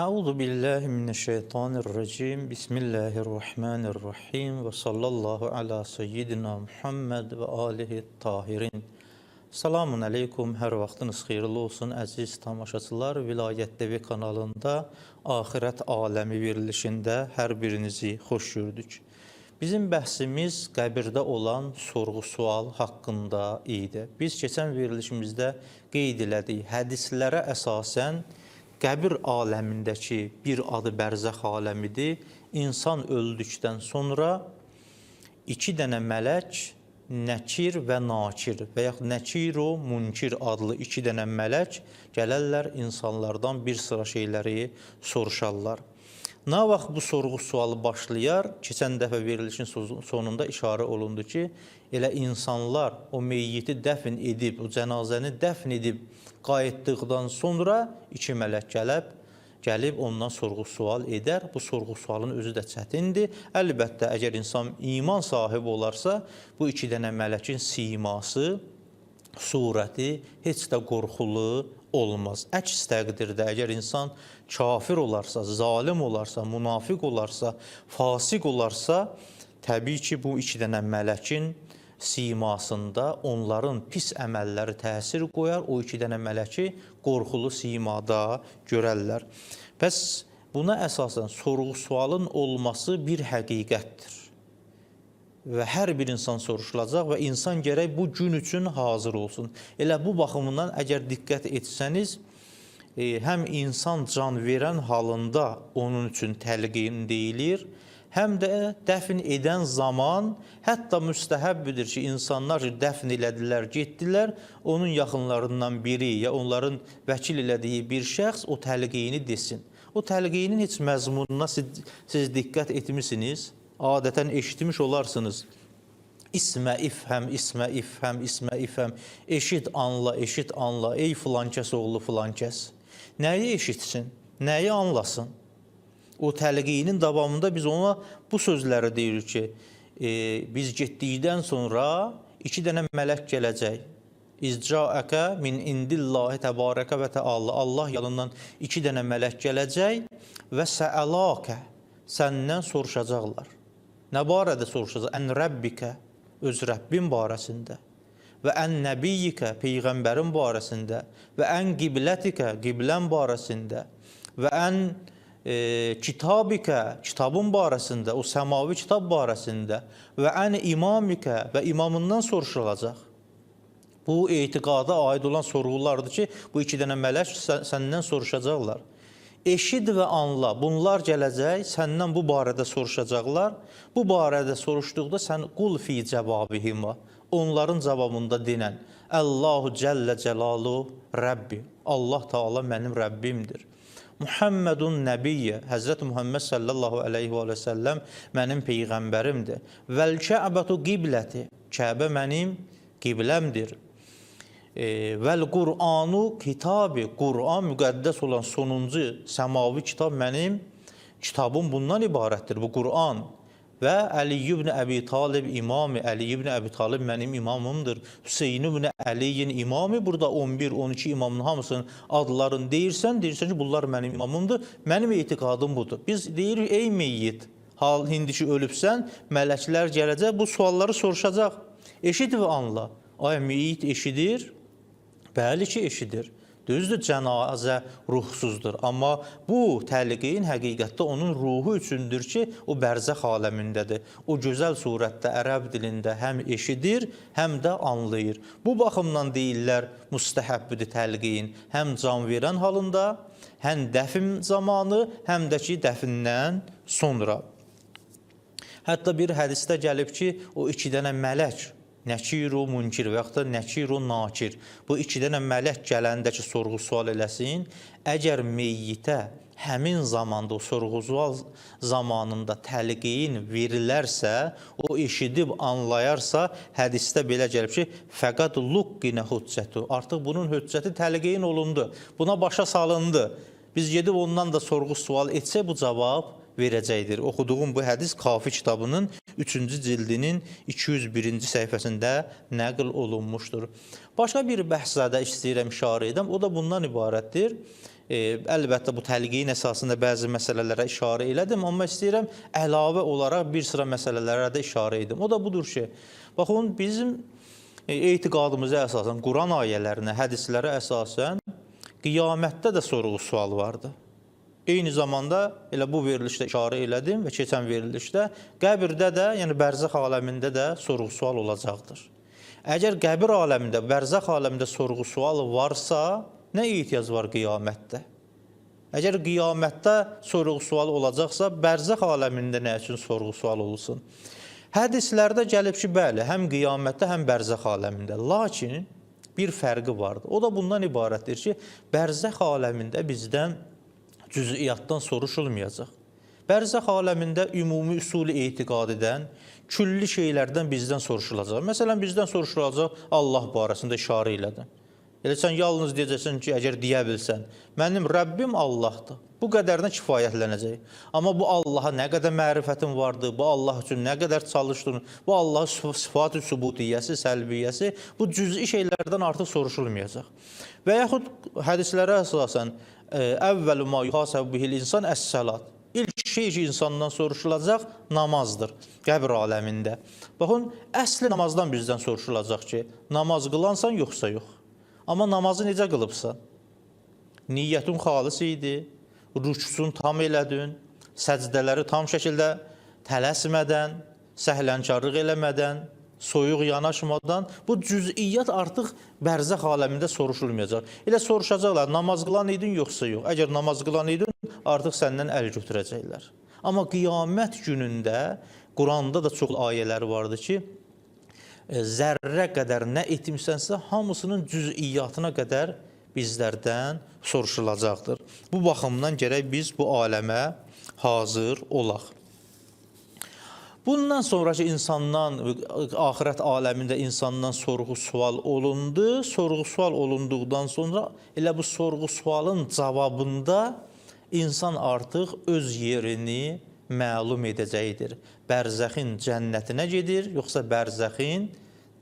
Euzu billahi mineşşeytanirracim. Bismillahirrahmanirrahim ve sallallahu ala seyyidina Muhammed ve alihi tahirin. Selamun aleyküm, hər vaxtınız xeyirli olsun əziz tamaşaçılar. Vilayət TV kanalında Axirət Aləmi verilişində hər birinizi xoş gördük. Bizim bəhsimiz qəbirdə olan sorğu-sual haqqında idi. Biz keçən verilişimizdə qeyd elədik, hədislərə əsasən qəbir aləmindəki bir adı bərzəx aləmidir. İnsan öldükdən sonra iki dənə mələk, Nəkir və Nakir və yaxud Nəkir o Munkir adlı iki dənə mələk gələrlər insanlardan bir sıra şeyləri soruşarlar. Nə vaxt bu sorğu-sualı başlayar? Keçən dəfə verilişin sonunda işarə olundu ki, elə insanlar o meyyiti dəfn edib, o cənazəni dəfn edib qayıtdıqdan sonra iki mələk gəlib ondan sorğu-sual edər. Bu sorğu-sualın özü də çətindir. Əlbəttə, əgər insan iman sahibi olarsa, bu iki dənə mələkin siması, surəti heç də qorxulu olmaz. Əks təqdirdə, əgər insan kafir olarsa, zalim olarsa, münafiq olarsa, fasiq olarsa, təbii ki, bu iki dənə mələkin simasında onların pis əməlləri təsir qoyar, o iki dənə mələki qorxulu simada görərlər. Bəs buna əsasən sorğu-sualın olması bir həqiqətdir. Və hər bir insan soruşulacaq və insan gərək bu gün üçün hazır olsun. Elə bu baxımından əgər diqqət etsəniz, həm insan can verən halında onun üçün təlqin deyilir, həm də dəfn edən zaman hətta müstəhəbbidir ki, insanlar dəfn elədilər, getdilər, onun yaxınlarından biri ya onların vəkil elədiyi bir şəxs o təlqini desin. O təlqinin heç məzmununa siz diqqət etmişsiniz, adətən eşitmiş olarsınız. İsmə ifhəm, ismə ifhəm, ismə ifhəm, eşit anla, ey filankəs oğlu filankəs. Nəyi eşitsin, nəyi anlasın? O təlqinin davamında biz ona bu sözləri deyirik ki, biz getdikdən sonra iki dənə mələk gələcək. İzcaəkə min indillahi təbarəkə və təala. Allah yanından iki dənə mələk gələcək və səələkə, səndən soruşacaqlar. Nə barədə soruşacaq? Ən Rəbbikə, öz Rəbbin barəsində və ən nəbiyyikə, Peyğəmbərin barəsində və ən qiblətikə, qiblən barəsində və ən kitabikə, kitabın barəsində, o səmavi kitab barəsində və ən imamikə və imamından soruşulacaq. Bu etiqada aid olan sorğulardır ki, bu iki dənə mələk səndən soruşacaqlar. Eşid və anla, bunlar gələcək, səndən bu barədə soruşacaqlar. Bu barədə soruşduqda sən qul fi cəvabihima, onların cavabında denən, Allahu Cəllə Cəlalu Rəbbi, Allah Teala mənim Rəbbimdir. Muhammedun Nəbiyyə, Həzrəti Muhammed sallallahu aleyhi və səlləm mənim Peyğəmbərimdir. Vəl-Kəbətu qibləti, Kəbə mənim qibləmdir. Vəl-Qur'anu kitabi, Qur'an müqəddəs olan sonuncu səmavi kitab mənim kitabım bundan ibarətdir, bu Qur'an. Və Əli ibn Əbi Talib imamı, Əli ibn Əbi Talib mənim imamımdır. Hüseyin ibn Əliyin imamı, burada 11-12 imamın hamısının adlarını deyirsən ki, bunlar mənim imamımdır. Mənim etiqadım budur. Biz deyirik, ey meyyit, indi ki ölübsən, mələklər gələcək, bu sualları soruşacaq. Eşid və anla. Ay, meyyit eşidir? Bəli ki, eşidir. Düzdür, cənazə ruhsuzdur. Amma bu təlqin həqiqətdə onun ruhu üçündür ki, o bərzəx aləmindədir. O gözəl surətdə ərəb dilində həm eşidir, həm də anlayır. Bu baxımdan deyirlər müstəhəbbidir təlqin. Həm can verən halında, həm dəfn zamanı, həm də ki, dəfindən sonra. Hətta bir hədisdə gəlib ki, o iki dənə mələk, Nəkiru Munkir və yaxud da Nəkiru Nakir. Bu iki dənə mələk gələndə ki, sorğu-sual eləsin, əgər meyyitə həmin zamanda, o sorğu-sual zamanında təlqin verilərsə, o eşidib anlayarsa, hədisdə belə gəlib ki, fəqət luqqinə hüccətu. Artıq bunun hüccəti təlqin olundu, buna başa salındı. Biz gedib ondan da sorğu-sual etsək, bu cavab verəcəkdir. Oxuduğum bu hədis Kafi kitabının 3-cü cildinin 201-ci səhifəsində nəql olunmuşdur. Başqa bir bəhsədə istəyirəm işarə edəm, o da bundan ibarətdir. Əlbəttə bu təlqiyin əsasında bəzi məsələlərə işarə elədim, amma istəyirəm əlavə olaraq bir sıra məsələlərə də işarə edim. O da budur ki, baxın, bizim etiqadımıza əsasən, Quran ayələrinə, hədislərə əsasən qiyamətdə də sorğu-sual vardı. Eyni zamanda elə bu verilişdə işarə elədim və keçən verilişdə qəbirdə də, yəni bərzəx aləmində də sorğu-sual olacaqdır. Əgər qəbir aləmində, bərzəx aləmində sorğu-sual varsa, nə ehtiyac var qiyamətdə? Əgər qiyamətdə sorğu-sual olacaqsa, bərzəx aləmində nə üçün sorğu-sual olsun? Hədislərdə gəlib ki, bəli, həm qiyamətdə, həm bərzəx aləmində. Lakin bir fərqi vardır. O da bundan ibarətdir ki, bərzəx aləmində bizdən cüz'iyyatdan soruşulmayacaq. Bərzəx aləmində ümumi üsuli etiqad edən, külli şeylərdən bizdən soruşulacaq. Məsələn, bizdən soruşulacaq Allah barəsində işarə elədim. Elə sən yalnız deyəcəksən ki, əgər deyə bilsən, mənim Rəbbim Allahdır. Bu qədərinə kifayətlənəcək. Amma bu Allaha nə qədər mərifətin vardır, bu Allah üçün nə qədər çalışdığın, bu Allahın sıfat-ı sübudiyyəsi, səlbiyyəsi, bu cüz'i şeylərdən artıq soruşulmayacaq. Və yaxud hədislərə əsasən, əvvəl-ü ma yuhasəb bihil insan əs-səlat. İlk şey ki, insandan soruşulacaq namazdır, qəbir aləmində. Baxın, əsli namazdan bizdən soruşulacaq ki, namaz qılansan yoxsa yox. Amma namazı necə qılıbsan? Niyyətin xalis idi, rüksun tam elədin, səcdələri tam şəkildə tələsmədən, səhlənkarlıq eləmədən, soyuq yanaşmadan, bu cüz'iyyat artıq bərzəx aləmində soruşulmayacaq. Elə soruşacaqlar, namaz qılan idin yoxsa yox. Əgər namaz qılan idin, artıq səndən əl götürəcəklər. Amma qiyamət günündə, Quranda da çox ayələri vardır ki, zərrə qədər nə etmişsənsə, hamısının cüz'iyyatına qədər bizlərdən soruşulacaqdır. Bu baxımdan gərək biz bu aləmə hazır olaq. Bundan sonraki insandan, axirət aləmində insandan sorğu-sual olundu. Sorğu-sual olunduqdan sonra elə bu sorğu-sualın cavabında insan artıq öz yerini məlum edəcəkdir. Bərzəxin cənnətinə gedir, yoxsa bərzəxin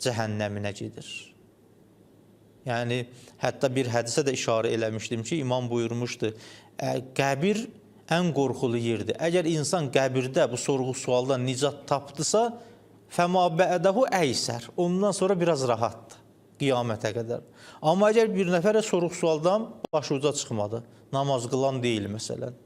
cəhənnəminə gedir. Yəni, hətta bir hədisə də işarə eləmişdim ki, imam buyurmuşdu, qəbir ən qorxulu yerdir. Əgər insan qəbirdə bu sorğu-sualdan nicat tapdısa, fəma bə'dəhu əysər, ondan sonra biraz rahatdır, qiyamətə qədər. Amma əgər bir nəfərə sorğu-sualdan başı uca çıxmadı, namaz qılan deyil məsələn,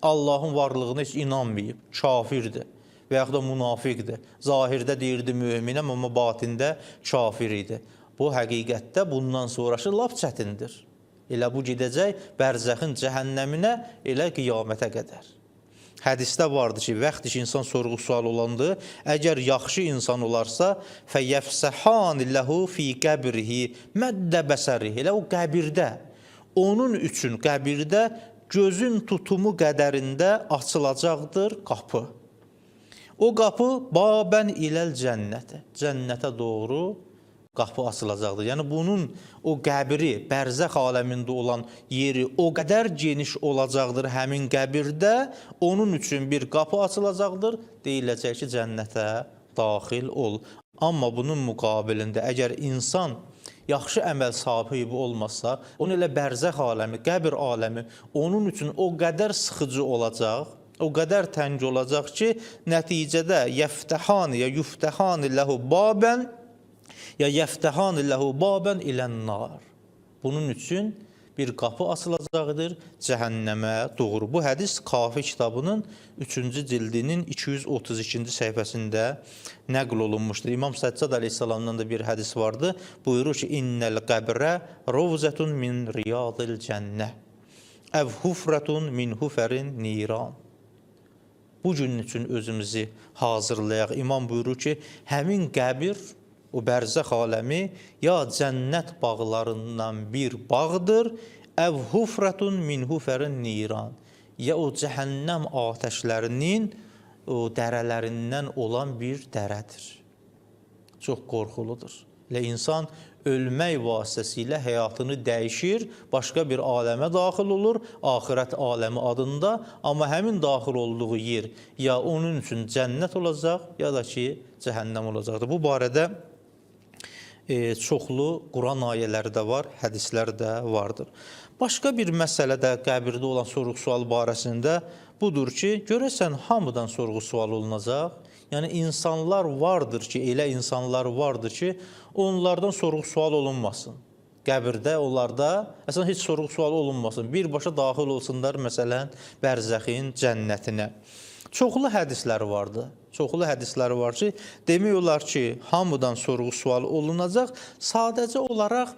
Allahın varlığına heç inanmayıb, kafirdir və yaxud da münafiqdir. Zahirdə deyirdi müminəm, amma batində kafir idi. Bu həqiqətdə bundan sonrası lap çətindir. Elə bu gedəcək bərzəxin cəhənnəminə, elə qiyamətə qədər. Hədisdə vardır ki, vaxt ki, insan sorğu-sual olandı, əgər yaxşı insan olarsa, fəyəfsəhan ləhu fi qəbrihi məddə bəsərihi. Elə o qəbirdə, onun üçün qəbirdə gözün tutumu qədərində açılacaqdır qapı. O qapı babən iləl cənnətə, cənnətə doğru qapı açılacaqdır. Yəni, bunun o qəbri, bərzəx aləmində olan yeri o qədər geniş olacaqdır həmin qəbirdə, onun üçün bir qapı açılacaqdır, deyiləcək ki, cənnətə daxil ol. Amma bunun müqabilində, əgər insan yaxşı əməl sahibi olmazsa, onun elə bərzəx aləmi, qəbir aləmi onun üçün o qədər sıxıcı olacaq, o qədər təng olacaq ki, nəticədə yəftəhani ya yuftəhani ləhu babən ya yəftəhani ləhu babən ilən-nar. Bunun üçün bir qapı açılacaqdır cəhənnəmə doğru. Bu hədis Kafi kitabının 3-cü cildinin 232-ci səhifəsində nəql olunmuşdur. İmam Səccad əleyhissalamdan da bir hədis vardı. Buyurur ki, innəl qəbrə rovzətun min riyadil cənnə əv hufrətun min hufərin niran. Bu gün üçün özümüzü hazırlayaq. İmam buyurur ki, həmin qəbir, o bərzəx aləmi ya cənnət bağlarından bir bağdır, əv hufrətun min hufərin niran, ya o cəhənnəm atəşlərinin o dərələrindən olan bir dərədir. Çox qorxuludur. Elə insan ölmək vasitəsilə həyatını dəyişir, başqa bir aləmə daxil olur, axirət aləmi adında, amma həmin daxil olduğu yer ya onun üçün cənnət olacaq, ya da ki, cəhənnəm olacaqdır. Bu barədə çoxlu Quran ayələri də var, hədislər də vardır. Başqa bir məsələ də qəbirdə olan sorğu-sual barəsində budur ki, görəsən hamıdan sorğu-sual olunacaq. Yəni insanlar vardır ki, elə insanlar vardır ki, onlardan sorğu-sual olunmasın. Qəbirdə onlarda əslən heç sorğu-sual olunmasın. Birbaşa daxil olsunlar məsələn bərzəxin cənnətinə. Çoxlu hədisləri vardı. Çoxlu hədisləri var ki, demək olar ki, hamıdan sorğu-sual olunacaq. Sadəcə olaraq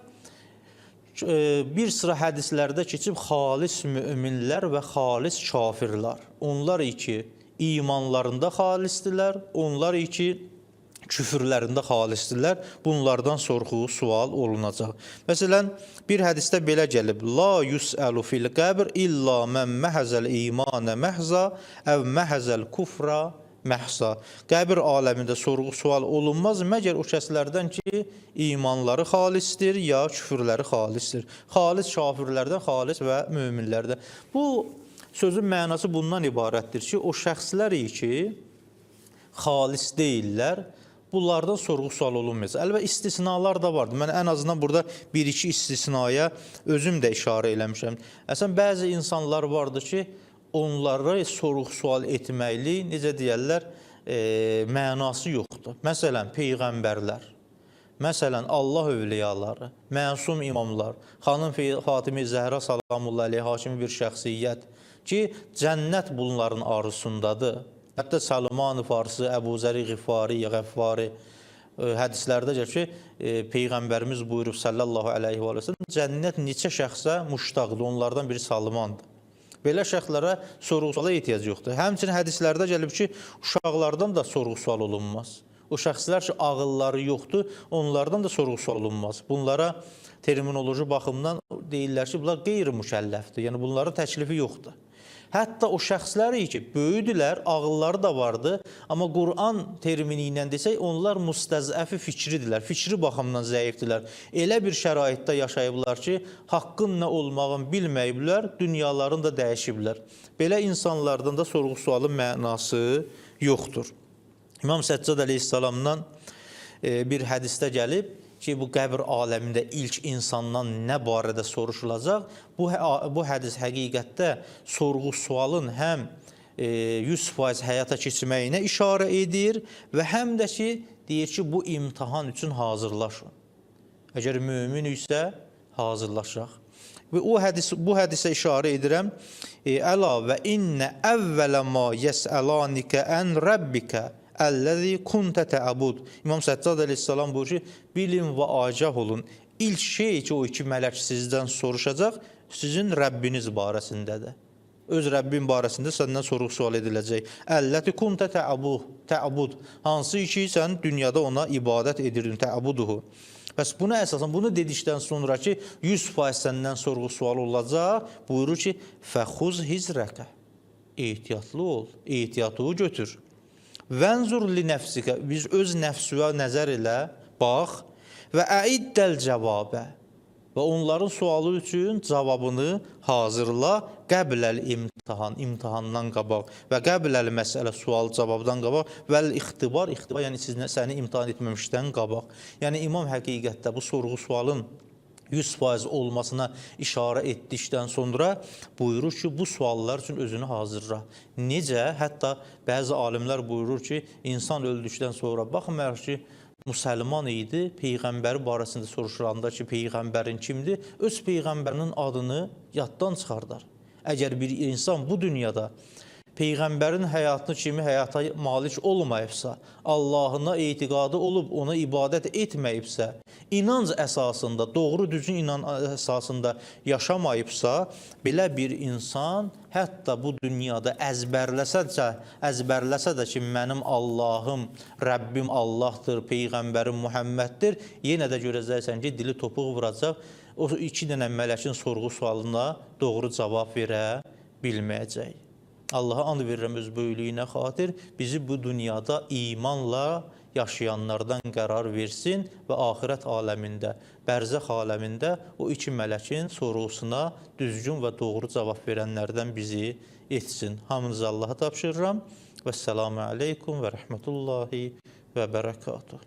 bir sıra hədislərdə keçib xalis möminlər və xalis kafirlər. Onlar ki, imanlarında xalisdirlər, onlar ki, küfürlərində xalisdirlər. Bunlardan sorğu-sual olunacaq. Məsələn, bir hədisdə belə gəlib: La yus'alu fil qəbr illa mən məhəzəl imanə məhza əv məhəzəl kufra məhsa. Qəbir aləmində sorğu-sual olunmaz, məgər o kəslərdən ki, imanları xalisdir, ya küfürləri xalisdir. Xalis kafirlərdən, xalis və möminlərdən. Bu sözün mənası bundan ibarətdir ki, o şəxslər ki, xalis deyirlər, bunlardan sorğu-sual olunmayacaq. Əlbəttə, istisnalar da vardır. Mən ən azından burada bir-iki istisnaya özüm də işarə eləmişəm. Əslən, bəzi insanlar vardır ki, onları sorğu-sual etməkli, necə deyərlər, mənası yoxdur. Məsələn, peyğəmbərlər, məsələn, Allah övliyaları, məsum imamlar, xanım Fatimi Zəhra salamullahi aleyhə kimi bir şəxsiyyət ki, cənnət bunların arzusundadır. Hətta Salman-ı Farsi, Əbu Zəri Ğifari, Qəffari hədislərdə gəlir ki, Peyğəmbərimiz buyurub sallallahu aleyhi və səlləm, cənnət neçə şəxsə muştaqdır, onlardan biri Salmandır. Belə şəxslərə sorğu-suala ehtiyac yoxdur. Həmçinin hədislərdə gəlib ki, uşaqlardan da sorğu-sual olunmaz. O şəxslər ki, ağılları yoxdur, onlardan da sorğu-sual olunmaz. Bunlara terminoloji baxımdan deyirlər ki, bunlar qeyri-mükəlləfdir, yəni bunların təklifi yoxdur. Hətta o şəxslər ki, böyüdülər, ağılları da vardı, amma Quran termini ilə desək, onlar müstəzəfi fikridirlər, fikri baxımdan zəifdirlər. Elə bir şəraitdə yaşayıblar ki, haqqın nə olmağını bilməyiblər, dünyalarını da dəyişiblər. Belə insanlardan da sorğu-sualın mənası yoxdur. İmam Səccad əleyhissalamdan bir hədisdə gəlib ki, bu qəbir aləmində ilk insandan nə barədə soruşulacaq? Bu hədis həqiqətdə sorğu-sualın həm 100% həyata keçməyinə işarə edir və həm də ki, deyir ki, bu imtihan üçün hazırlaşın. Əgər mömin isə hazırlaşaq. Və bu hədisə işarə edirəm. Əla və innə əvvələ ma yəsəlanikə ən rəbbikə Əlləzi kuntə təəbud. İmam Səccad əleyhissalam buyurur ki, bilin və agah olun. İlk şey ki, o iki mələk sizdən soruşacaq, sizin Rəbbiniz barəsindədir. Öz Rəbbin barəsində səndən sorğu-sual ediləcək. Əlləzi kuntə təəbud. Hansı ki, sən dünyada ona ibadət edirdin, təəbuduhu. Bəs buna əsasən, bunu dedikdən sonra ki, 100% səndən sorğu-sual olacaq, buyurur ki, fəxuz hizrəkə. Ehtiyatlı ol, ehtiyatı götür. Vənzur li nəfsikə, biz öz nəfsüvə nəzər elə, bax, və əiddəl cavabə və onların sualı üçün cavabını hazırla qəbləl imtihan, imtihandan qabaq və qəbləl məsələ sual cavabdan qabaq vəl ixtibar, yəni səni imtihan etməmişdən qabaq. Yəni imam həqiqətdə bu sorğu-sualın 100% olmasına işarə etdikdən sonra buyurur ki, bu suallar üçün özünü hazırla. Necə? Hətta bəzi alimlər buyurur ki, insan öldükdən sonra baxmayaraq ki, müsəlman idi, Peyğəmbəri barəsində soruşulanda ki, Peyğəmbərin kimdir? Öz Peyğəmbərinin adını yaddan çıxardar. Əgər bir insan bu dünyada Peyğəmbərin həyatını kimi həyata malik olmayıbsa, Allahına etiqadı olub, ona ibadət etməyibsə, inanc əsasında, doğru düzgün inanc əsasında yaşamayıbsa, belə bir insan hətta bu dünyada əzbərləsə də ki, mənim Allahım, Rəbbim Allahdır, Peyğəmbərim Muhamməddir, yenə də görəcəksən ki, dili topuq vuracaq, o iki dənə mələkin sorğu-sualına doğru cavab verə bilməyəcək. Allaha and verirəm öz böyülüyünə xatir, bizi bu dünyada imanla yaşayanlardan qərar versin və axirət aləmində, bərzəx aləmində o iki mələkin sorğusuna düzgün və doğru cavab verənlərdən bizi etsin. Hamınızı Allaha tapşırıram. Vəssalamu aleykum və rəhmətullahi və bərəkatuhu.